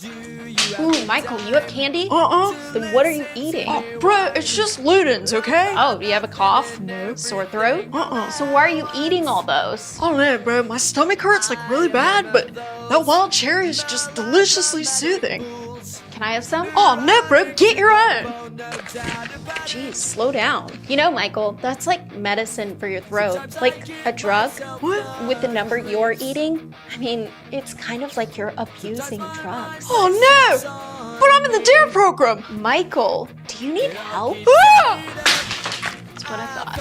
Ooh, Michael, you have candy? Uh-uh. Then what are you eating? Oh, bruh, it's just Luden's, okay? Oh, do you have a cough? No. Sore throat? Uh-uh. So why are you eating all those? Oh man, bro, my stomach hurts like really bad, but that wild cherry is just deliciously soothing. Can I have some? Oh no, bro, get your own. Jeez, slow down. You know, Michael, that's like medicine for your throat. Like a drug. What? With the number you're eating, I mean, it's kind of like you're abusing drugs. Oh no! But I'm in the DARE program! Michael, do you need help? Ah! That's what I thought.